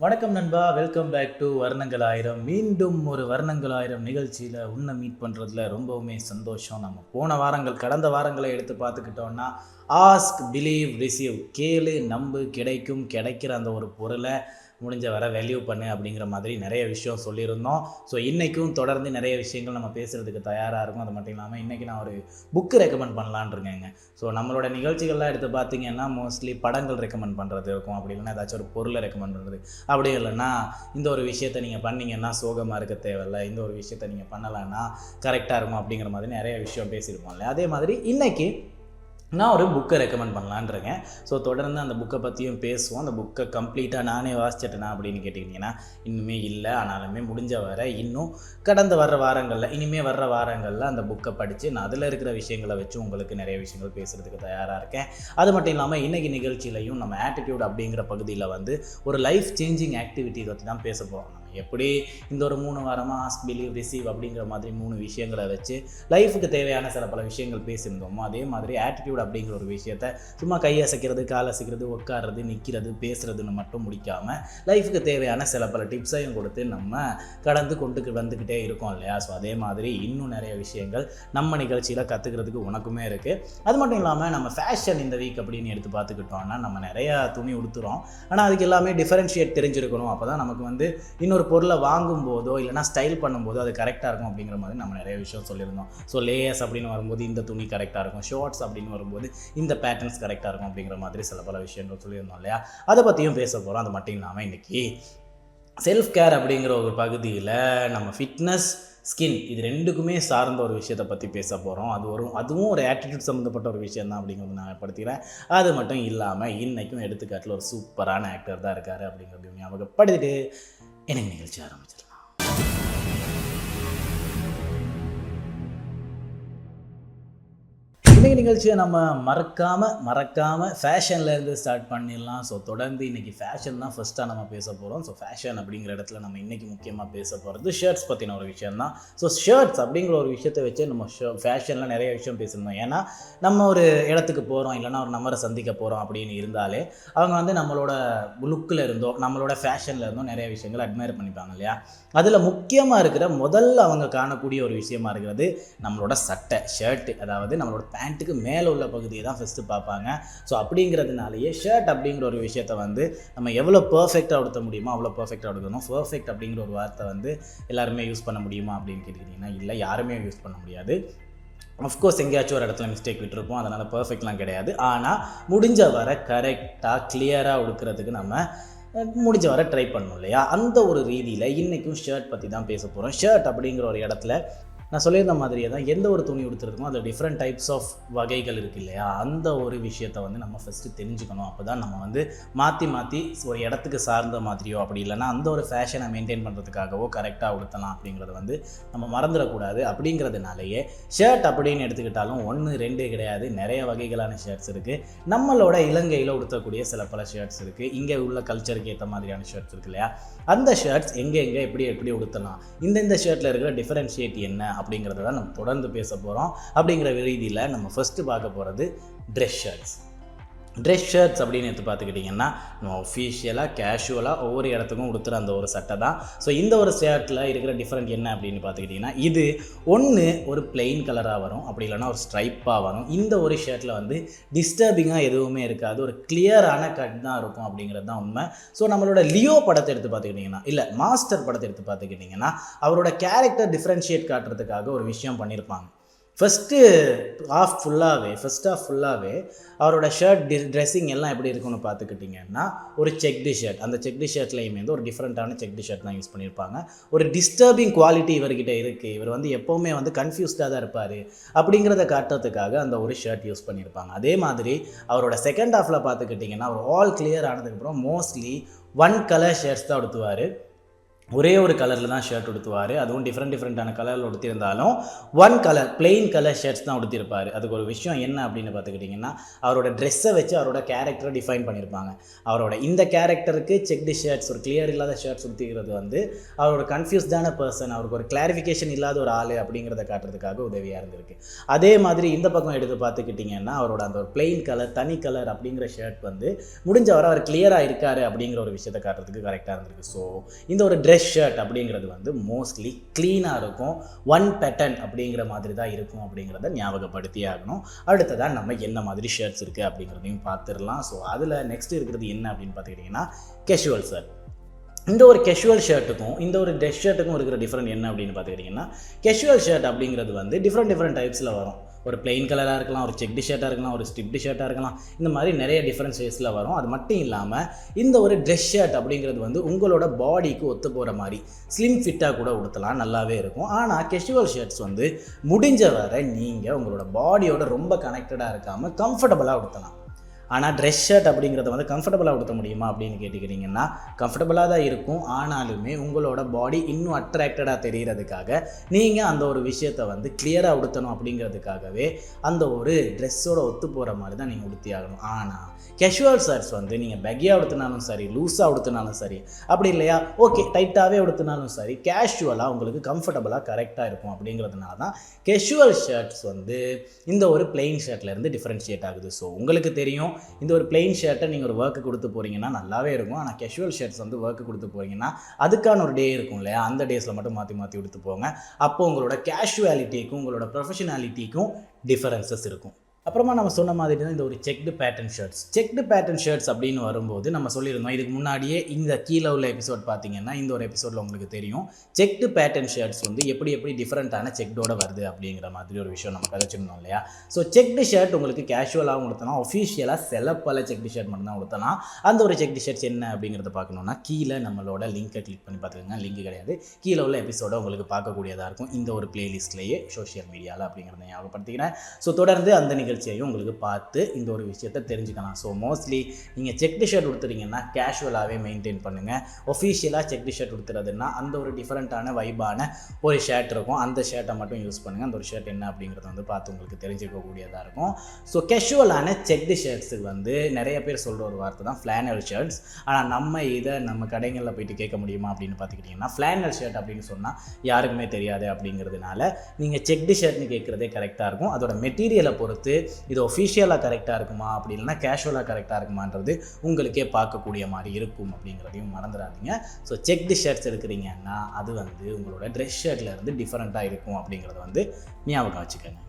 வணக்கம் நண்பா, welcome back to வர்ணங்கள் ஆயிரம். மீண்டும் ஒரு வர்ணங்கள் ஆயிரம் நிகழ்ச்சியில் உன்னை மீட் பண்ணுறதுல ரொம்பவுமே சந்தோஷம். நம்ம போன வாரங்கள் கடந்த வாரங்களை எடுத்து பார்த்துக்கிட்டோன்னா ஆஸ்க் பிலீவ் ரிசீவ், கேளு நம்பு கிடைக்கும், கிடைக்கிற அந்த ஒரு பொருளை முடிஞ்ச வர வேல்யூ பண்ணு அப்படிங்கிற மாதிரி நிறைய விஷயம் சொல்லியிருந்தோம். ஸோ இன்றைக்கும் தொடர்ந்து நிறைய விஷயங்கள் நம்ம பேசுகிறதுக்கு தயாராக இருக்கும். அது மட்டும் இல்லாமல் இன்றைக்கி நான் ஒரு புக்கு ரெக்கமெண்ட் பண்ணலான் இருக்கேங்க. ஸோ நம்மளோட நிகழ்ச்சிகள்லாம் எடுத்து பார்த்தீங்கன்னா மோஸ்ட்லி படங்கள் ரெக்கமெண்ட் பண்ணுறது இருக்கும், அப்படி இல்லைன்னா ஏதாச்சும் ஒரு பொருளை ரெக்கமெண்ட் பண்ணுறது, அப்படி இல்லைன்னா இந்த ஒரு விஷயத்தை நீங்கள் பண்ணிங்கன்னா சோகமாக இருக்க தேவையில்லை, இந்த ஒரு விஷயத்தை நீங்கள் பண்ணலைன்னா கரெக்டாக இருக்கும் அப்படிங்கிற மாதிரி நிறைய விஷயம் பேசியிருப்போம்ல. அதே மாதிரி இன்றைக்கி நான் ஒரு புக்கை ரெக்கமெண்ட் பண்ணலான்ருக்கேன். ஸோ தொடர்ந்து அந்த புக்கை பற்றியும் பேசுவோம். அந்த புக்கை கம்ப்ளீட்டாக நானே வாசிச்சிட்டேனா அப்படின்னு கேட்டிங்கன்னா இன்னுமே இல்லை. ஆனாலுமே முடிஞ்ச வரை இன்னும் கடந்த வர்ற வாரங்களில் இனிமேல் வர்ற வாரங்களில் அந்த புக்கை படித்து நான் அதில் இருக்கிற விஷயங்களை வச்சு உங்களுக்கு நிறைய விஷயங்கள் பேசுகிறதுக்கு தயாராக இருக்கேன். அது மட்டும் இல்லாமல் இன்றைக்கி நிகழ்ச்சியிலையும் நம்ம ஆட்டிடியூட் அப்படிங்கிற பகுதியில் ஒரு லைஃப் சேஞ்சிங் ஆக்டிவிட்டி பற்றி தான் பேச போகிறோம். எப்படி இந்த ஒரு 3 வாரமாக ஆஸ்க் பிலீவ் ரிசீவ் அப்படிங்கிற மாதிரி 3 விஷயங்களை வச்சு லைஃபுக்கு தேவையான சில பல விஷயங்கள் பேசியிருந்தோமோ, அதே மாதிரி ஆட்டிடியூட் அப்படிங்கிற ஒரு விஷயத்தை சும்மா கையசைக்கிறது, கால் அசைக்கிறது, உட்காடுறது, நிற்கிறது, பேசுகிறதுன்னு மட்டும் முடிக்காமல் லைஃபுக்கு தேவையான சில பல டிப்ஸையும் கொடுத்து நம்ம கடந்து வந்துக்கிட்டே இருக்கோம் இல்லையா. ஸோ அதே மாதிரி இன்னும் நிறைய விஷயங்கள் நம்ம நிகழ்ச்சியில் கற்றுக்கிறதுக்கு உனக்குமே இருக்குது. அது மட்டும் இல்லாமல் நம்ம ஃபேஷன் இந்த வீக் அப்படின்னு எடுத்து பார்த்துக்கிட்டோம்னா நம்ம நிறையா துணி உடுத்துகிறோம். ஆனால் அதுக்கு எல்லாமே டிஃபரன்ஷியேட் தெரிஞ்சிருக்கணும். அப்போ தான் நமக்கு இன்னொரு பொருளை வாங்கும்போதோ இல்லைனா ஸ்டைல் பண்ணும்போதோ அது கரெக்டாக இருக்கும் அப்படிங்கிற மாதிரி நம்ம நிறைய விஷயம் சொல்லியிருந்தோம். ஸோ லேயர்ஸ் அப்படின்னு வரும்போது இந்த துணி கரெக்டாக இருக்கும், ஷார்ட்ஸ் அப்படின்னு வரும்போது இந்த பேட்டர்ன்ஸ் கரெக்டாக இருக்கும் அப்படிங்கிற மாதிரி சில பல விஷயங்கள் சொல்லியிருந்தோம் இல்லையா. அதை பற்றியும் பேச போகிறோம். அது மட்டும் இல்லாமல் இன்றைக்கி செல்ஃப் கேர் அப்படிங்கிற ஒரு பகுதியில் நம்ம ஃபிட்னஸ், ஸ்கின் இது ரெண்டுக்குமே சார்ந்த ஒரு விஷயத்தை பற்றி பேச போகிறோம். அதுவும் ஒரு ஆட்டிடியூட் சம்மந்தப்பட்ட ஒரு விஷயம் தான் அப்படிங்கிறது நான் படுத்திக்கிறேன். அது மட்டும் இல்லாமல் இன்றைக்கும் எடுத்துக்காட்டில் ஒரு சூப்பரான ஆக்டர் தான் இருக்கார் அப்படிங்கிறது ஞாபகப்படுத்திட்டு எனக்கு நிகழ்ச்சி ஆரம்பிச்சிடலாம். இன்றைக்கி நிகழ்ச்சியை நம்ம மறக்காமல் ஃபேஷன்லேருந்து ஸ்டார்ட் பண்ணிடலாம். ஸோ தொடர்ந்து இன்றைக்கி ஃபேஷன் தான் ஃபஸ்ட்டாக நம்ம பேச போகிறோம். ஸோ ஃபேஷன் அப்படிங்கிற இடத்துல நம்ம இன்றைக்கி முக்கியமாக பேச போகிறது ஷர்ட்ஸ் பற்றின ஒரு விஷயம் தான். ஸோ ஷர்ட்ஸ் அப்படிங்கிற ஒரு விஷயத்தை வச்சு நம்ம ஃபேஷனில் நிறைய விஷயம் பேசியிருந்தோம். ஏன்னா நம்ம ஒரு இடத்துக்கு போகிறோம், இல்லைனா ஒரு நம்பரை சந்திக்க போகிறோம் அப்படின்னு இருந்தாலே அவங்க நம்மளோட லுக்கில் இருந்தோ நம்மளோட ஃபேஷனில் இருந்தோ நிறைய விஷயங்கள் அட்மையர் பண்ணிப்பாங்க இல்லையா. அதில் முக்கியமாக இருக்கிற முதல்ல அவங்க காணக்கூடிய ஒரு விஷயமா இருக்கிறது நம்மளோட சட்டை, ஷர்ட்டு, அதாவது நம்மளோட பேண்ட்டுக்கு மேலே உள்ள பகுதியை தான் ஃபஸ்ட்டு பார்ப்பாங்க. ஸோ அப்படிங்கிறதுனாலேயே ஷர்ட் அப்படிங்கிற ஒரு விஷயத்தை நம்ம எவ்வளோ பர்ஃபெக்டாக உடுத்த முடியுமோ அவ்வளோ பர்ஃபெக்டாக உடுக்கணும். பர்ஃபெக்ட் அப்படிங்கிற ஒரு வார்த்தை எல்லாருமே யூஸ் பண்ண முடியுமா அப்படின்னு கேட்டுக்கிட்டிங்கன்னா இல்லை, யாருமே யூஸ் பண்ண முடியாது. அஃப்கோர்ஸ் எங்கேயாச்சும் ஒரு இடத்துல மிஸ்டேக் விட்டுருப்போம், அதனால் பர்ஃபெக்ட்லாம் கிடையாது. ஆனால் முடிஞ்ச வர கரெக்டாக கிளியராக உடுக்கிறதுக்கு நம்ம முடிஞ்ச வர ட்ரை பண்ணணும் இல்லையா. அந்த ஒரு ரீதியில் இன்றைக்கும் ஷர்ட் பற்றி தான் பேச போகிறோம். ஷர்ட் அப்படிங்கிற ஒரு இடத்துல நான் சொல்லியிருந்த மாதிரியே தான் எந்த ஒரு துணி உடுத்துறதுக்கும் அதில் டிஃப்ரெண்ட் டைப்ஸ் ஆஃப் வகைகள் இருக்குது இல்லையா. அந்த ஒரு விஷயத்தை நம்ம ஃபஸ்ட்டு தெரிஞ்சுக்கணும். அப்போ தான் நம்ம மாற்றி ஒரு இடத்துக்கு சார்ந்த மாதிரியோ அப்படி இல்லைனா அந்த ஒரு ஃபேஷனை மெயின்டைன் பண்ணுறதுக்காகவோ கரெக்டாக உடுத்தலாம் அப்படிங்கிறத நம்ம மறந்துடக்கூடாது. அப்படிங்கிறதுனாலேயே ஷர்ட் அப்படின்னு எடுத்துக்கிட்டாலும் 1 2 கிடையாது, நிறைய வகைகளான ஷர்ட்ஸ் இருக்குது. நம்மளோட இலங்கையில் உடுத்தக்கூடிய சில பல ஷர்ட்ஸ் இருக்குது, இங்கே உள்ள கல்ச்சருக்கு ஏற்ற மாதிரியான ஷர்ட்ஸ் இருக்குது இல்லையா. அந்த ஷர்ட்ஸ் எங்கே எப்படி உடுத்தலாம், இந்த ஷர்ட்டில் இருக்கிற டிஃபரன்ஷியேட் என்ன அப்படிங்கிறத தான் நம்ம தொடர்ந்து பேச போகிறோம். அப்படிங்கிற ரீதியில் நம்ம ஃபஸ்ட்டு பார்க்க போகிறது ட்ரெஸ் ஷர்ட்ஸ் அப்படின்னு எடுத்து பார்த்துக்கிட்டிங்கன்னா நம்ம ஒஃபிஷியலாக கேஷுவலாக ஒவ்வொரு இடத்துக்கும் உடுத்துகிற அந்த ஒரு சட்டை தான். ஸோ இந்த ஒரு ஷர்ட்டில் இருக்கிற டிஃப்ரெண்ட் என்ன அப்படின்னு பார்த்துக்கிட்டிங்கன்னா இது ஒரு பிளெயின் கலராக வரும், அப்படி இல்லைனா ஒரு ஸ்ட்ரைப்பாக வரும். இந்த ஒரு ஷர்ட்டில் டிஸ்டர்பிங்காக எதுவுமே இருக்காது, ஒரு கிளியரான கட் தான் இருக்கும் அப்படிங்கிறது தான் உண்மை. ஸோ நம்மளோட லியோ படத்தை எடுத்து பார்த்துக்கிட்டிங்கன்னா இல்லை மாஸ்டர் படத்தை எடுத்து பார்த்துக்கிட்டிங்கன்னா அவரோட கேரக்டர் டிஃப்ரென்ஷியேட் காட்டுறதுக்காக ஒரு விஷயம் பண்ணியிருப்பாங்க. ஃபஸ்ட் ஹாஃப் ஃபுல்லாகவே அவரோட ஷர்ட் ட்ரெஸ்ஸிங் எல்லாம் எப்படி இருக்குன்னு பார்த்துக்கிட்டிங்கன்னா ஒரு செக்டு ஷர்ட், அந்த செக்டு ஷர்ட்லேயுமே ஒரு டிஃப்ரெண்ட்டான செக்டு ஷர்ட் தான் யூஸ் பண்ணியிருப்பாங்க. ஒரு டிஸ்டர்பிங் குவாலிட்டி இவர்கிட்ட இருக்குது, இவர் எப்போவுமே கன்ஃபியூஸ்டாக தான் இருப்பார் அப்படிங்கிறத காட்டுறதுக்காக அந்த ஒரு ஷர்ட் யூஸ் பண்ணியிருப்பாங்க. அதே மாதிரி அவரோட செகண்ட் ஹாஃபில் பார்த்துக்கிட்டிங்கன்னா அவர் ஆல் கிளியர் ஆனதுக்கப்புறம் மோஸ்ட்லி 1 கலர் ஷர்ட்ஸ் தான் உடுத்துவார். ஒரே ஒரு கலரில் தான் ஷர்ட் உடுத்துவார். அதுவும் டிஃப்ரெண்ட்டான கலரில் உடுத்தியிருந்தாலும் one colour plain colour shirts தான் உடுத்திருப்பார். அதுக்கு ஒரு விஷயம் என்ன அப்படின்னு பார்த்துக்கிட்டிங்கன்னா, அவரோட ட்ரெஸ்ஸை வச்சு அவரோட கேரக்டரை டிஃபைன் பண்ணியிருப்பாங்க. அவரோட இந்த கேரக்டருக்கு செக்டு ஷர்ட்ஸ், ஒரு கிளியர் இல்லாத ஷர்ட்ஸ் உடுத்திக்கிறது வந்து அவரோட கன்ஃபியூஸ்டான பர்சன், அவருக்கு ஒரு கிளாரிஃபிகேஷன் இல்லாத ஒரு ஆள் அப்படிங்கிறத காட்டுறதுக்காக உதவியாக இருந்திருக்கு. அதே மாதிரி இந்த பக்கம் எடுத்து பார்த்துக்கிட்டிங்கன்னா, அவரோட அந்த ஒரு பிளெயின் கலர், தனி கலர் அப்படிங்கிற ஷர்ட் வந்து முடிஞ்ச வரை அவர் கிளியராக இருக்கார் அப்படிங்கிற ஒரு விஷயத்தை காட்டுறதுக்கு கரெக்டாக இருந்திருக்கு. ஸோ இந்த ஒரு ட்ரெஸ் ஷர்ட் அப்படிங்கிறது வந்து மோஸ்ட்லி க்ளீனாக இருக்கும், ஒன் பேட்டர்ன் அப்படிங்கிற மாதிரி தான் இருக்கும் அப்படிங்கிறத ஞாபகப்படுத்தியே ஆகணும். அடுத்ததான் நம்ம என்ன மாதிரி ஷர்ட்ஸ் இருக்குது அப்படிங்கிறதையும் பார்த்துடலாம். ஸோ அதில் நெக்ஸ்ட் இருக்கிறது என்ன அப்படின்னு பார்த்துக்கிட்டிங்கன்னா, கேஷுவல் ஷர்ட். இந்த ஒரு கேஷுவல் ஷர்ட்டுக்கும் இந்த ஒரு ட்ரெஸ் ஷர்ட்டுக்கும் இருக்கிற டிஃப்ரெண்ட் என்ன அப்படின்னு பார்த்துக்கிட்டிங்கன்னா, கேஷுவல் ஷர்ட் அப்படிங்கிறது வந்து டிஃப்ரெண்ட் டைப்ஸில் வரும். ஒரு பிளெயின் கலராக இருக்கலாம், ஒரு செக்டு ஷர்ட்டாக இருக்கலாம், ஒரு ஸ்ட்ரிப்டு ஷர்ட்டாக இருக்கலாம். இந்த மாதிரி நிறைய டிஃப்ரெண்ட் ஷேட்ஸில் வரும். அது மட்டும் இல்லாமல் இந்த ஒரு ட்ரெஸ் ஷர்ட் அப்படிங்கிறது வந்து உங்களோட பாடிக்கு ஒத்து போகிற மாதிரி ஸ்லிம் ஃபிட்டாக கூட உடுத்தலாம், நல்லாவே இருக்கும். ஆனால் கேஷுவல் ஷர்ட்ஸ் வந்து முடிஞ்ச வரை நீங்கள் உங்களோட பாடியோட ரொம்ப கனெக்டடாக இருக்காமல் கம்ஃபர்டபுளாக உடுத்தலாம். ஆனால் ட்ரெஸ் ஷர்ட் அப்படிங்கிறத வந்து கம்ஃபர்டபுளாக உடுத்த முடியுமா அப்படின்னு கேட்டுக்கிட்டிங்கன்னா, கம்ஃபர்டபுளாக தான் இருக்கும். ஆனாலுமே உங்களோட பாடி இன்னும் அட்ராக்டடாக தெரிகிறதுக்காக நீங்கள் அந்த ஒரு விஷயத்தை வந்து கிளியராக உடுத்தணும் அப்படிங்கிறதுக்காகவே அந்த ஒரு ட்ரெஸ்ஸோட ஒத்து போகிற மாதிரி தான் நீங்கள் உடுத்தி ஆகணும். ஆனால் கேஷுவல் ஷர்ட்ஸ் வந்து நீங்கள் பெக்கியாக உடுத்தினாலும் சரி, லூஸாக உடுத்தினாலும் சரி, அப்படி இல்லையா ஓகே டைட்டாகவே உடுத்தினாலும் சரி, கேஷுவலாக உங்களுக்கு கம்ஃபர்டபுளாக கரெக்டாக இருக்கும். அப்படிங்கிறதுனால தான் கேஷுவல் ஷர்ட்ஸ் வந்து இந்த ஒரு பிளெயின் ஷர்ட்லேருந்து டிஃப்ரென்ஷியேட் ஆகுது. ஸோ உங்களுக்கு தெரியும், இந்த ஒரு பிளெயின் ஷர்ட்டை நீங்கள் ஒரு ஒர்க்கு கொடுத்து போகிறீங்கன்னா நல்லாவே இருக்கும். ஆனால் கேஷுவல் ஷர்ட்ஸ் வந்து ஒர்க்கு கொடுத்து போகிறீங்கன்னா அதுக்கான ஒரு டே இருக்கும் இல்லையா, அந்த டேஸில் மட்டும் மாற்றி உடுத்து போங்க. அப்போது உங்களோட கேஷுவாலிட்டிக்கும் உங்களோட ப்ரொஃபஷனாலிட்டிக்கும் டிஃபரன்சஸ் இருக்கும். அப்புறமா நம்ம சொன்ன மாதிரி தான் இந்த ஒரு செக்டு பேட்டர்ன் ஷர்ட்ஸ் அப்படின்னு வரும்போது நம்ம சொல்லியிருந்தோம், இதுக்கு முன்னாடியே இந்த கீழே உள்ள எபிசோட் பார்த்தீங்கன்னா இந்த ஒரு எபிசோடில் உங்களுக்கு தெரியும் செக்டு பேட்டர்ன் ஷர்ட்ஸ் வந்து எப்படி டிஃப்ரெண்ட்டான செக்டோட வருது அப்படிங்கிற மாதிரி ஒரு விஷயம் நம்ம கதைச்சிருந்தோம் இல்லையா. ஸோ செக்டு ஷர்ட் உங்களுக்கு கேஷுவலாகவும் உடுத்தலாம், ஒஃபிஷியலாக பல செக்டு ஷர்ட் மட்டும் தான் உடுத்தலாம். அந்த ஒரு செக்டு ஷர்ட்ஸ் என்ன அப்படிங்கிறத பார்க்கணுன்னா கீழே நம்மளோட லிங்கை கிளிக் பண்ணி பார்த்துக்கோங்க. லிங்க் கிடையாது, கீழே உள்ள எபிசோட உங்களுக்கு பார்க்கக்கூடியதாக இருக்கும் இந்த ஒரு பிளேலிஸ்ட்லேயே சோஷியல் மீடியாவில் அப்படிங்கிறத ஞாபகப்படுத்திக்கிறேன். ஸோ தொடர்ந்து அந்த நிகழ்ச்சியையும் உங்களுக்கு பார்த்து இந்த ஒரு விஷயத்தை தெரிஞ்சுக்கலாம். ஸோ மோஸ்ட்லி நீங்கள் செக்டு ஷர்ட் உடுத்துறீங்கன்னா கேஷுவலாகவே மெயின்டைன் பண்ணுங்கள். ஒஃபிஷியலாக செக்டு ஷர்ட் உடுத்துறதுன்னா அந்த ஒரு டிஃப்ரெண்ட்டான வைபான ஒரு ஷர்ட் இருக்கும், அந்த ஷர்ட்டை மட்டும் யூஸ் பண்ணுங்கள். அந்த ஒரு ஷர்ட் என்ன அப்படிங்கிறத வந்து பார்த்து உங்களுக்கு தெரிஞ்சுக்கக்கூடியதாக இருக்கும். ஸோ கேஷுவலான செக்டு ஷர்ட்ஸுக்கு வந்து நிறைய பேர் சொல்கிற ஒரு வார்த்தை தான் ஃப்ளானல் ஷர்ட்ஸ். ஆனால் நம்ம கடைகளில் போயிட்டு கேட்க முடியுமா அப்படின்னு பார்த்துக்கிட்டிங்கன்னா, ஃப்ளானல் ஷர்ட் அப்படின்னு சொன்னால் யாருக்குமே தெரியாது. அப்படிங்கிறதுனால நீங்கள் செக்டு ஷர்ட்னு கேட்குறதே கரெக்டாக இருக்கும். அதோட மெட்டீரியலை பொறுத்து இது ஒஃபிஷியலாக கரெக்டாக இருக்குமா அப்படி இல்லைனா கேஷுவலாக கரெக்டாக இருக்குமான்றது உங்களுக்கே பார்க்கக்கூடிய மாதிரி இருக்கும் அப்படிங்கிறதையும் மறந்துடாதீங்க. ஸோ செக்டு ஷர்ட்ஸ் எடுக்கிறீங்கன்னா அது வந்து உங்களோட ட்ரெஸ் ஷர்ட்லேருந்து டிஃப்ரெண்ட்டாக இருக்கும் அப்படிங்கிறத வந்து ஞாபகம் வச்சுக்கோங்க.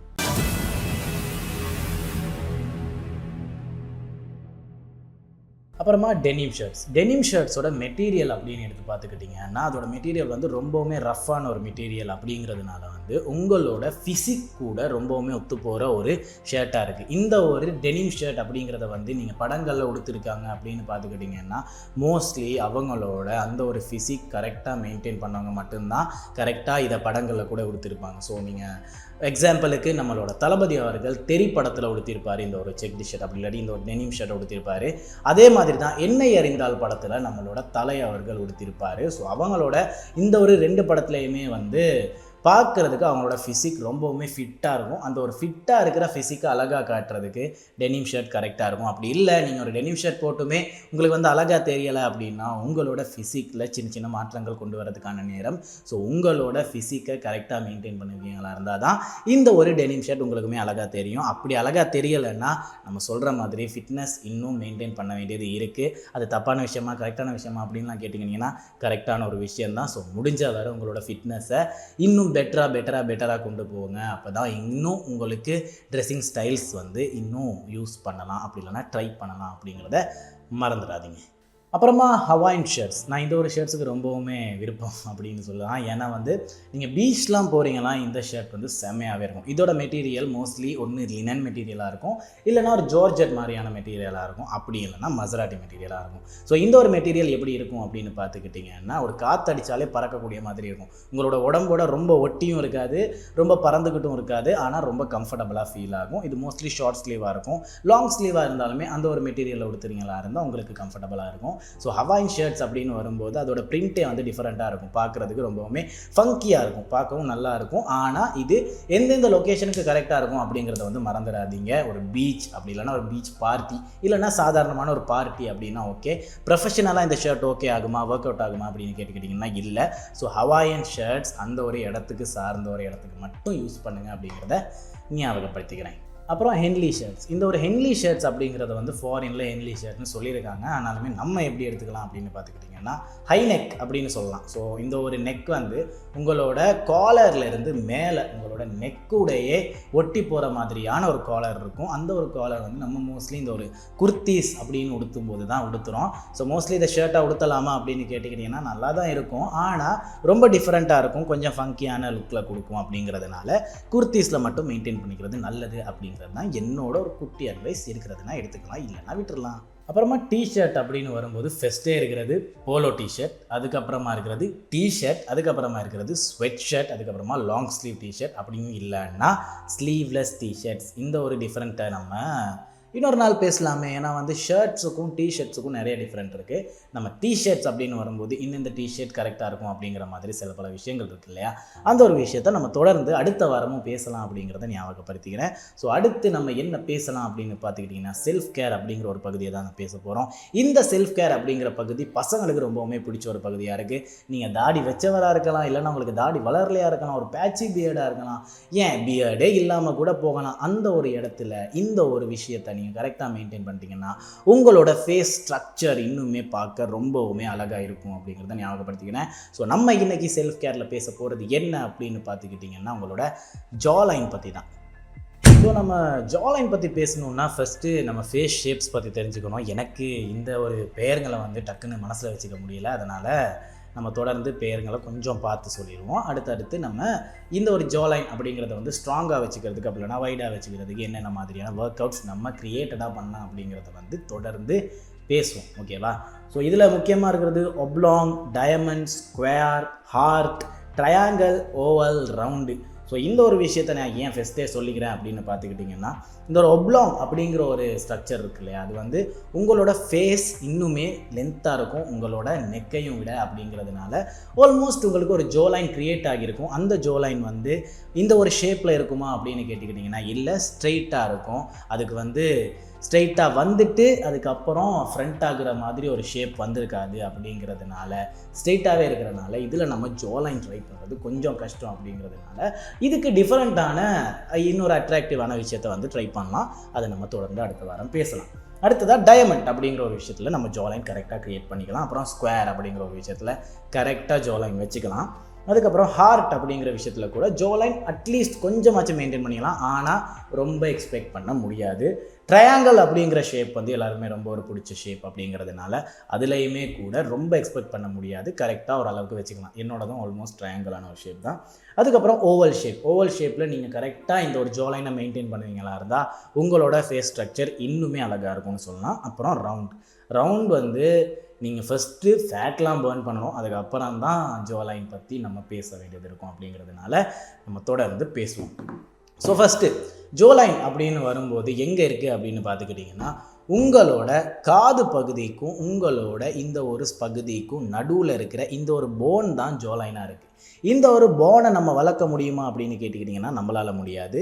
அப்புறமா டெனிம் ஷர்ட்ஸோட மெட்டீரியல் அப்படின்னு எடுத்து பார்த்துக்கிட்டிங்கன்னா அதோட மெட்டீரியல் வந்து ரொம்பவுமே ரஃப்பான ஒரு மெட்டீரியல் அப்படிங்கிறதுனால வந்து உங்களோட ஃபிசிக் கூட ரொம்பவுமே ஒத்து போகிற ஒரு ஷர்ட்டாக இருக்குது. இந்த ஒரு டெனிம் ஷர்ட் அப்படிங்கிறத வந்து நீங்கள் படங்களில் உடுத்திருக்காங்க அப்படின்னு பார்த்துக்கிட்டிங்கன்னா மோஸ்ட்லி அவங்களோட அந்த ஒரு ஃபிசிக் கரெக்டாக மெயின்டைன் பண்ணவங்க மட்டும்தான் கரெக்டாக இதை படங்களில் கூட உடுத்திருப்பாங்க. ஸோ நீங்கள் எக்ஸாம்பிளுக்கு நம்மளோட தளபதி அவர்கள் தெரி படத்தில் உடுத்திருப்பார் இந்த ஒரு செக் ஷர்ட், அப்படி இல்லாட்டி இந்த ஒரு டெனிம் ஷர்ட் உடுத்திருப்பார். அதே மாதிரி தான் என்னை அறிந்தால் படத்தில் நம்மளோட தலை அவர்கள் உடுத்திருப்பார். ஸோ அவங்களோட இந்த ஒரு 2 படத்துலையுமே வந்து பார்க்குறதுக்கு அவங்களோட ஃபிசிக் ரொம்பவுமே ஃபிட்டாக இருக்கும். அந்த ஒரு ஃபிட்டாக இருக்கிற ஃபிசிக்கை அழகாக காட்டுறதுக்கு டெனிம் ஷர்ட் கரெக்டாக இருக்கும். அப்படி இல்லை நீங்கள் ஒரு டெனிம் ஷர்ட் போட்டுமே உங்களுக்கு வந்து அழகாக தெரியலை அப்படின்னா உங்களோட ஃபிசிக்கில் சின்ன மாற்றங்கள் கொண்டு வரதுக்கான நேரம். ஸோ உங்களோட ஃபிசிக்கை கரெக்டாக மெயின்டைன் பண்ணுவீங்களா இருந்தால் தான் இந்த ஒரு டெனிம் ஷர்ட் உங்களுக்குமே அழகாக தெரியும். அப்படி அழகாக தெரியலைன்னா நம்ம சொல்கிற மாதிரி ஃபிட்னஸ் இன்னும் மெயின்டைன் பண்ண வேண்டியது இருக்குது. அது தப்பான விஷயமா கரெக்டான விஷயமா அப்படின்லாம் கேட்டிங்கன்னா கரெக்டான ஒரு விஷயந்தான். ஸோ முடிஞ்ச வரை உங்களோட ஃபிட்னஸை இன்னும் பெட்டராக கொண்டு போங்க. அப்போ தான் இன்னும் உங்களுக்கு ட்ரெஸ்ஸிங் ஸ்டைல்ஸ் வந்து இன்னும் யூஸ் பண்ணலாம், அப்படி இல்லைனா ட்ரை பண்ணலாம் அப்படிங்கிறத மறந்துடாதீங்க. அப்புறமா ஹவாயின் ஷர்ட்ஸ். நான் இந்த ஒரு ஷர்ட்ஸுக்கு ரொம்பவுமே விருப்பம் அப்படின்னு சொல்லலாம். ஏன்னா வந்து நீங்கள் பீச்லாம் போகிறீங்கன்னா இந்த ஷர்ட் வந்து செம்மையாகவே இருக்கும். இதோட மெட்டீரியல் மோஸ்ட்லி ஒன்று லினன் மெட்டீரியலாக இருக்கும், இல்லைனா ஒரு ஜார்ஜெட் மாதிரியான மெட்டீரியலாக இருக்கும், அப்படி இல்லைனா மசராட்டி மெட்டீரியலாக இருக்கும். ஸோ இந்த ஒரு மெட்டீரியல் எப்படி இருக்கும் அப்படின்னு பார்த்துக்கிட்டிங்கன்னா ஒரு காற்றடிச்சாலே பறக்கக்கூடிய மாதிரி இருக்கும். உங்களோட உடம்போட ரொம்ப ஒட்டியும் இருக்காது, ரொம்ப பறந்துக்கிட்டும் இருக்காது, ஆனால் ரொம்ப கம்ஃபர்டபுளாக ஃபீல் ஆகும். இது மோஸ்ட்லி ஷார்ட் ஸ்லீவாக இருக்கும். லாங் ஸ்லீவாக இருந்தாலுமே அந்த ஒரு மெட்டீரியலில் உடுத்துறீங்களா இருந்தால் உங்களுக்கு கம்ஃபர்டபுளாக இருக்கும். ஸோ ஹவாயின் ஷர்ட்ஸ் அப்படின்னு வரும்போது அதோட பிரிண்டே வந்து டிஃப்ரெண்ட்டாக இருக்கும், பார்க்குறதுக்கு ரொம்பவுமே ஃபங்கியாக இருக்கும், பார்க்கவும் நல்லா இருக்கும். ஆனால் இது எந்தெந்த லொக்கேஷனுக்கு கரெக்டாக இருக்கும் அப்படிங்கிறத வந்து மறந்துடாதீங்க. ஒரு பீச் அப்படி இல்லைனா ஒரு பீச் பார்ட்டி இல்லைனா சாதாரணமான ஒரு பார்ட்டி அப்படின்னா ஓகே. ப்ரொஃபஷனலாக இந்த ஷர்ட் ஓகே ஆகுமா, ஒர்க் அவுட் ஆகுமா அப்படின்னு கேட்டுக்கிட்டிங்கன்னா இல்லை. ஸோ ஹவாயன் ஷர்ட்ஸ் அந்த ஒரு இடத்துக்கு சார்ந்த ஒரு இடத்துக்கு மட்டும் யூஸ் பண்ணுங்கள் அப்படிங்கிறத ஞாபகப்படுத்திக்கிறேன். அப்புறம் ஹென்லி ஷர்ட்ஸ். இந்த ஒரு ஹென்லி ஷர்ட்ஸ் அப்படிங்கிறத வந்து ஃபாரினில் ஹென்லி ஷர்ட்னு சொல்லியிருக்காங்க. ஆனாலுமே நம்ம எப்படி எடுத்துக்கலாம் அப்படின்னு பார்த்துக்கிட்டிங்கன்னா ஹை நெக் அப்படின்னு சொல்லலாம். ஸோ இந்த ஒரு நெக் வந்து உங்களோட காலர்லேருந்து மேலே உங்களோட நெக்குடையே ஒட்டி போகிற மாதிரியான ஒரு காலர் இருக்கும். அந்த ஒரு காலர் வந்து நம்ம மோஸ்ட்லி இந்த ஒரு குர்த்தீஸ் அப்படின்னு உடுத்தும் போது தான் உடுத்துகிறோம். ஸோ மோஸ்ட்லி இந்த ஷர்ட்டாக உடுத்தலாமா அப்படின்னு கேட்டுக்கிட்டிங்கன்னா நல்லா தான் இருக்கும், ஆனால் ரொம்ப டிஃப்ரெண்ட்டாக இருக்கும், கொஞ்சம் ஃபங்கியான லுக்கில் கொடுக்கும். அப்படிங்கிறதுனால குர்த்தீஸில் மட்டும் மெயின்டைன் பண்ணிக்கிறது நல்லது அப்படிங்கிறது தான் என்னோட ஒரு குட்டி அட்வைஸ். இருக்கிறதுனா எடுத்துக்கலாம், இல்லைன்னா விட்டுடலாம். அப்புறமா டிஷர்ட் அப்படின்னு வரும்போது ஃபஸ்ட்டே இருக்கிறது போலோ டிஷர்ட், அதுக்கப்புறமா இருக்கிறது டிஷர்ட், அதுக்கப்புறமா இருக்கிறது ஸ்வெட் ஷர்ட், அதுக்கப்புறமா லாங் ஸ்லீவ் டிஷர்ட் அப்படின்னு இல்லைன்னா ஸ்லீவ்லெஸ் டிஷர்ட்ஸ். இந்த ஒரு டிஃப்ரெண்ட்டை நம்ம இன்னொரு நாள் பேசலாமே. ஏன்னா வந்து ஷர்ட்ஸுக்கும் டிஷர்ட்ஸுக்கும் நிறைய டிஃப்ரெண்ட் இருக்குது. நம்ம டிஷர்ட்ஸ் அப்படின்னு வரும்போது இந்த டிஷர்ட் கரெக்டாக இருக்கும் அப்படிங்கிற மாதிரி சில பல விஷயங்கள் இருக்குது இல்லையா, அந்த ஒரு விஷயத்தை நம்ம தொடர்ந்து அடுத்த வாரமும் பேசலாம் அப்படிங்கிறத ஞாபகப்படுத்திக்கிறேன். ஸோ அடுத்து நம்ம என்ன பேசலாம் அப்படின்னு பார்த்துக்கிட்டிங்கன்னா செல்ஃப் கேர் அப்படிங்கிற ஒரு பகுதியை தான் பேச போகிறோம். இந்த செல்ஃப் கேர் அப்படிங்கிற பகுதி பசங்களுக்கு ரொம்பவுமே பிடிச்ச ஒரு பகுதியாக இருக்குது. நீங்கள் தாடி வச்சவராக இருக்கலாம், இல்லைன்னா உங்களுக்கு தாடி வளரலையாக இருக்கலாம், ஒரு பேட்சி பியர்டாக இருக்கலாம், ஏன் பியர்டே இல்லாமல் கூட போகலாம். அந்த ஒரு இடத்துல இந்த ஒரு விஷயத்தை நீங்கள் கரெக்டாக மெயின்டைன் பண்ணிட்டீங்கன்னா உங்களோட ஃபேஸ் ஸ்ட்ரக்சர் இன்னுமே பார்க்க ரொம்பவுமே அழகாக இருக்கும் அப்படிங்கிறத ஞாபகப்படுத்திக்கிறேன். ஸோ நம்ம இன்னைக்கு செல்ஃப் கேரில் பேச போகிறது என்ன அப்படின்னு பார்த்துக்கிட்டிங்கன்னா உங்களோட ஜாலைன் பற்றி தான். ஸோ நம்ம ஜாலைன் பற்றி பேசணுன்னா ஃபஸ்ட்டு நம்ம ஃபேஸ் ஷேப்ஸ் பற்றி தெரிஞ்சுக்கணும். எனக்கு இந்த ஒரு பெயர்களை வந்து டக்குன்னு மனசில் வச்சுக்க முடியல, அதனால் நம்ம தொடர்ந்து பெயர்களை கொஞ்சம் பார்த்து சொல்லிடுவோம். அடுத்தடுத்து நம்ம இந்த ஒரு ஜாலைன் அப்படிங்கிறத வந்து ஸ்ட்ராங்காக வச்சுக்கிறதுக்கு அப்படி இல்லைனா வைடாக வச்சுக்கிறதுக்கு என்னென்ன மாதிரியான ஒர்க் அவுட்ஸ் நம்ம க்ரியேட்டடாக பண்ணலாம் அப்படிங்கிறத வந்து தொடர்ந்து பேசுவோம், ஓகேவா? ஸோ இதில் முக்கியமாக இருக்கிறது oblong, diamond, square, heart, triangle, oval, round. So இந்த ஒரு விஷயத்தை நான் ஏன் ஃபஸ்ட்டே சொல்லிக்கிறேன் அப்படின்னு பார்த்துக்கிட்டிங்கன்னா இந்த ஒரு ஒப்லாங் அப்படிங்கிற ஒரு ஸ்ட்ரக்சர் இருக்கு இல்லையா, அது வந்து உங்களோட ஃபேஸ் இன்னுமே லென்த்தாக இருக்கும் உங்களோட நெக்கையும் விட. அப்படிங்கிறதுனால ஆல்மோஸ்ட் உங்களுக்கு ஒரு ஜோலைன் க்ரியேட் ஆகியிருக்கும். அந்த ஜோலைன் வந்து இந்த ஒரு ஷேப்பில் இருக்குமா அப்படின்னு கேட்டுக்கிட்டிங்கன்னா இல்லை, ஸ்ட்ரெயிட்டாக இருக்கும். அதுக்கு வந்து ஸ்ட்ரெயிட்டாக வந்துட்டு அதுக்கப்புறம் ஃப்ரண்ட் ஆகுற மாதிரி ஒரு ஷேப் வந்திருக்காது. அப்படிங்கிறதுனால ஸ்ட்ரெயிட்டாகவே இருக்கிறதுனால இதில் நம்ம ஜோலைன் ட்ரை பண்ணுறது கொஞ்சம் கஷ்டம். அப்படிங்கிறதுனால இதுக்கு டிஃப்ரெண்ட்டான இன்னொரு அட்ராக்டிவான விஷயத்தை வந்து ட்ரை பண்ணலாம். அதை நம்ம தொடர்ந்து அடுத்த வாரம் பேசலாம். அடுத்ததாக டயமண்ட் அப்படிங்கிற ஒரு விஷயத்தில் நம்ம ஜோலைன் கரெக்டாக க்ரியேட் பண்ணிக்கலாம். அப்புறம் ஸ்கொயர் அப்படிங்கிற ஒரு விஷயத்தில் கரெக்டாக ஜோலைன் வச்சுக்கலாம். அதுக்கப்புறம் ஹார்ட் அப்படிங்கிற விஷயத்தில் கூட ஜோலைன் அட்லீஸ்ட் கொஞ்சமாச்சும் மெயின்டைன் பண்ணிக்கலாம், ஆனால் ரொம்ப எக்ஸ்பெக்ட் பண்ண முடியாது. ட்ரையாங்கிள் அப்படிங்கிற ஷேப் வந்து எல்லாருமே ரொம்ப ஒரு பிடிச்ச ஷேப் அப்படிங்கிறதுனால அதுலேயுமே கூட ரொம்ப எக்ஸ்பெக்ட் பண்ண முடியாது, கரெக்டாக ஒரு அளவுக்கு வச்சுக்கலாம். என்னோடதும் ஆல்மோஸ்ட் ட்ரையாங்கிளான ஒரு ஷேப் தான். அதுக்கப்புறம் ஓவல் ஷேப். ஓவல் ஷேப்பில் நீங்கள் கரெக்டாக இந்த ஒரு ஜோலைனை மெயின்டைன் பண்ணுவீங்களா இருந்தால் உங்களோட ஃபேஸ் ஸ்ட்ரக்சர் இன்னுமே அழகாக இருக்கும்னு சொல்லலாம். அப்புறம் ரவுண்ட் வந்து நீங்கள் ஃபஸ்ட்டு ஃபேட்லாம் பர்ன் பண்ணணும், அதுக்கப்புறம் தான் ஜோலைன் பற்றி நம்ம பேச வேண்டியது இருக்கும். அப்படிங்கிறதுனால நம்ம தொடர்ந்து பேசுவோம். ஸோ ஃபஸ்ட்டு ஜோலைன் அப்படின்னு வரும்போது எங்கே இருக்குது அப்படின்னு பார்த்துக்கிட்டிங்கன்னா உங்களோட காது பகுதிக்கும் உங்களோட இந்த ஒரு பகுதிக்கும் நடுவில் இருக்கிற இந்த ஒரு போன் தான் ஜோலைனாக இருக்குது. இந்த ஒரு போனை நம்ம வளர்க்க முடியுமா அப்படின்னு கேட்டுக்கிட்டிங்கன்னா நம்மளால் முடியாது.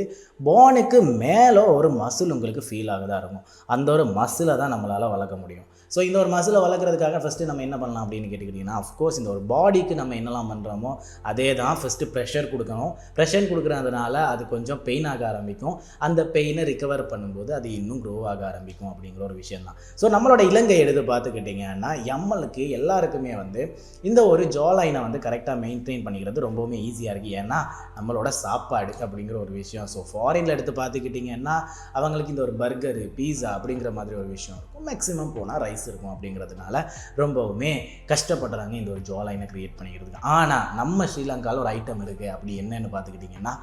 போனுக்கு மேலே ஒரு மசில் உங்களுக்கு ஃபீல் ஆகுதா இருக்கும், அந்த ஒரு மசிலை தான் நம்மளால் வளர்க்க முடியும். ஸோ இந்த ஒரு மசிலை வளர்க்குறதுக்காக ஃபஸ்ட்டு நம்ம என்ன பண்ணலாம் அப்படின்னு கேட்டுக்கிட்டிங்கன்னா அஃப்கோர்ஸ் இந்த ஒரு பாடிக்கு நம்ம என்னெல்லாம் பண்ணுறோமோ அதே தான். ஃபஸ்ட்டு ப்ரெஷர் கொடுக்கணும். ப்ரெஷர் கொடுக்குறதுனால அது கொஞ்சம் பெயின் ஆக ஆரம்பிக்கும். அந்த பெயினை ரிகவர் பண்ணும்போது அது இன்னும் க்ரோ ஆக ஆரம்பிக்கும் அப்படிங்கிற ஒரு விஷயம் தான். ஸோ நம்மளோட இலங்கை எடுத்து பார்த்துக்கிட்டிங்கன்னா எம்மளுக்கு எல்லாருக்குமே வந்து இந்த ஒரு ஜாலைனை வந்து கரெக்டாக மெயின்டைன் பண்ணிக்கிறது ரொம்பவுமே ஈஸியாக இருக்குது. ஏன்னா நம்மளோட சாப்பாடு அப்படிங்கிற ஒரு விஷயம். ஸோ ஃபாரினில் எடுத்து பார்த்துக்கிட்டிங்கன்னா அவங்களுக்கு இந்த ஒரு பர்கரு, பீஸா அப்படிங்கிற மாதிரி ஒரு விஷயம் இருக்கும். மேக்ஸிமம் போனால் ரைஸ் இருக்கும். அப்படிங்கிறதுனால ரொம்பவுமே கஷ்டப்படுறாங்க இந்த ஒரு ஜோலைனை க்ரியேட் பண்ணிக்கிறதுக்கு. ஆனால் நம்ம ஸ்ரீலங்காவில் ஒரு ஐட்டம் இருக்குது. அப்படி என்னன்னு பார்த்துக்கிட்டிங்கன்னா